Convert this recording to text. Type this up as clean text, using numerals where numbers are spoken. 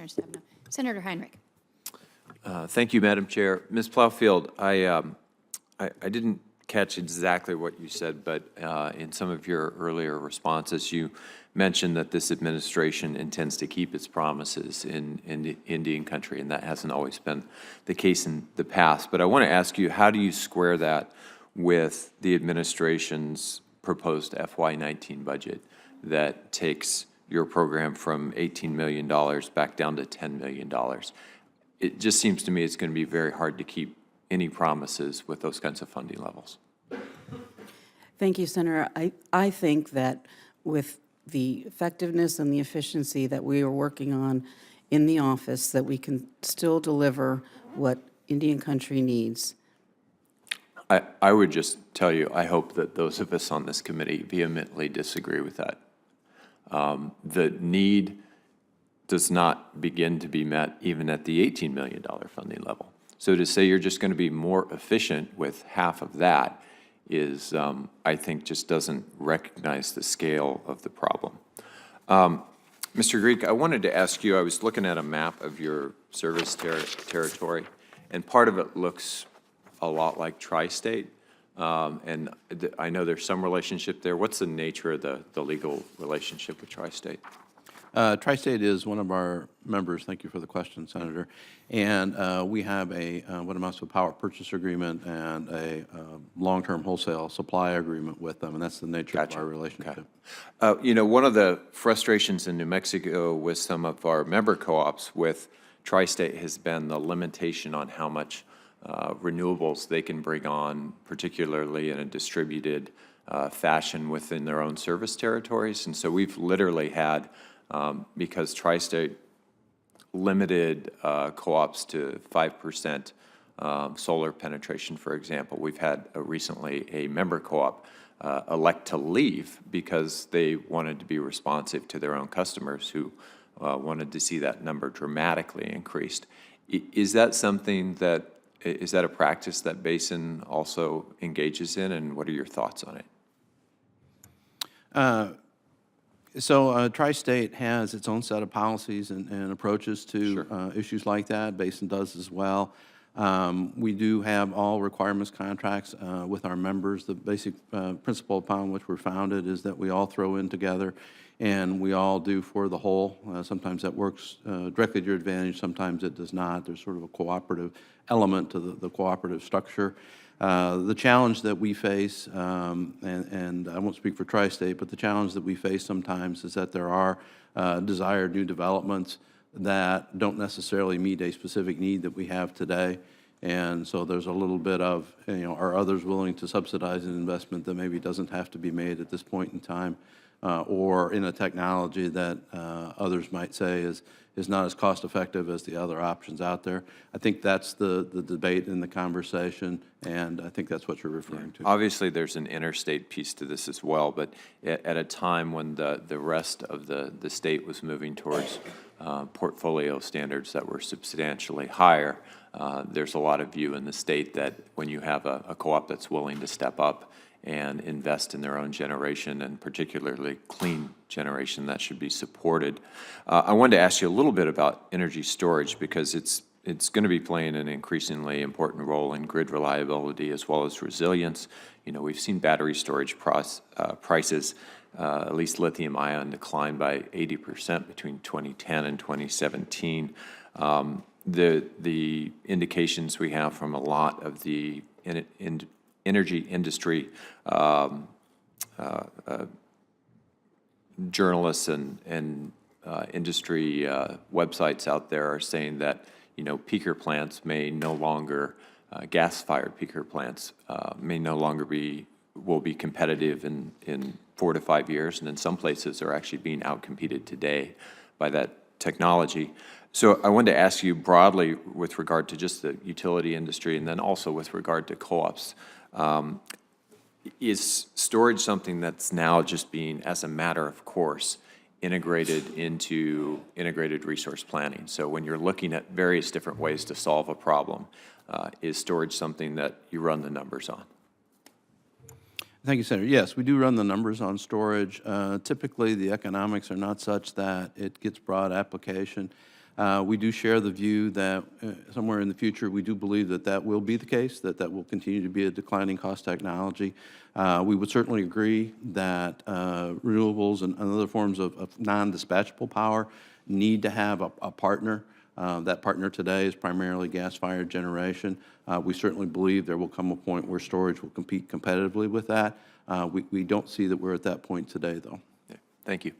Senator Stabenow. Senator Heinrich. Thank you, Madam Chair. Ms. Plowfield, I didn't catch exactly what you said, but in some of your earlier responses, you mentioned that this administration intends to keep its promises in the Indian country, and that hasn't always been the case in the past. But I want to ask you, how do you square that with the administration's proposed FY19 budget that takes your program from $18 million back down to $10 million? It just seems to me it's going to be very hard to keep any promises with those kinds of funding levels. Thank you, Senator. I think that with the effectiveness and the efficiency that we are working on in the office, that we can still deliver what Indian country needs. I would just tell you, I hope that those of us on this committee vehemently disagree with that. The need does not begin to be met even at the $18 million funding level. So to say you're just going to be more efficient with half of that is, I think, just doesn't recognize the scale of the problem. Mr. Greek, I wanted to ask you, I was looking at a map of your service territory, and part of it looks a lot like Tri-State, and I know there's some relationship there. What's the nature of the legal relationship with Tri-State? Tri-State is one of our members. Thank you for the question, Senator. And we have what amounts to a power purchase agreement and a long-term wholesale supply agreement with them, and that's the nature of our relationship. Okay. You know, one of the frustrations in New Mexico with some of our member co-ops with Tri-State has been the limitation on how much renewables they can bring on, particularly in a distributed fashion within their own service territories. And so we've literally had, because Tri-State limited co-ops to 5% solar penetration, for example, we've had recently a member co-op elect to leave because they wanted to be responsive to their own customers who wanted to see that number dramatically increased. Is that something that, is that a practice that Basin also engages in, and what are your thoughts on it? So Tri-State has its own set of policies and approaches to issues like that. Basin does as well. We do have all requirements contracts with our members. The basic principle upon which we're founded is that we all throw in together and we all do for the whole. Sometimes that works directly to your advantage, sometimes it does not. There's sort of a cooperative element to the cooperative structure. The challenge that we face, and I won't speak for Tri-State, but the challenge that we face sometimes is that there are desired new developments that don't necessarily meet a specific need that we have today. And so there's a little bit of, are others willing to subsidize an investment that maybe doesn't have to be made at this point in time, or in a technology that others might say is not as cost effective as the other options out there. I think that's the debate in the conversation, and I think that's what you're referring to. Obviously, there's an interstate piece to this as well, but at a time when the rest of the state was moving towards portfolio standards that were substantially higher, there's a lot of view in the state that when you have a co-op that's willing to step up and invest in their own generation, and particularly clean generation, that should be supported. I wanted to ask you a little bit about energy storage, because it's going to be playing an increasingly important role in grid reliability as well as resilience. We've seen battery storage prices, at least lithium ion, decline by 80% between 2010 and 2017. The indications we have from a lot of the energy industry journalists and industry websites out there are saying that peaker plants may no longer, gas-fired peaker plants may no longer will be competitive in 4 to 5 years, and in some places are actually being outcompeted today by that technology. So I wanted to ask you broadly with regard to just the utility industry, and then also with regard to co-ops. Is storage something that's now just being, as a matter of course, integrated into integrated resource planning? So when you're looking at various different ways to solve a problem, is storage something that you run the numbers on? Thank you, Senator. Yes, we do run the numbers on storage. Typically, the economics are not such that it gets broad application. We do share the view that somewhere in the future, we do believe that that will be the case, that that will continue to be a declining cost technology. We would certainly agree that renewables and other forms of non-dispatchable power need to have a partner. That partner today is primarily gas-fired generation. We certainly believe there will come a point where storage will compete competitively with that. We don't see that we're at that point today, though. Yeah. Thank you.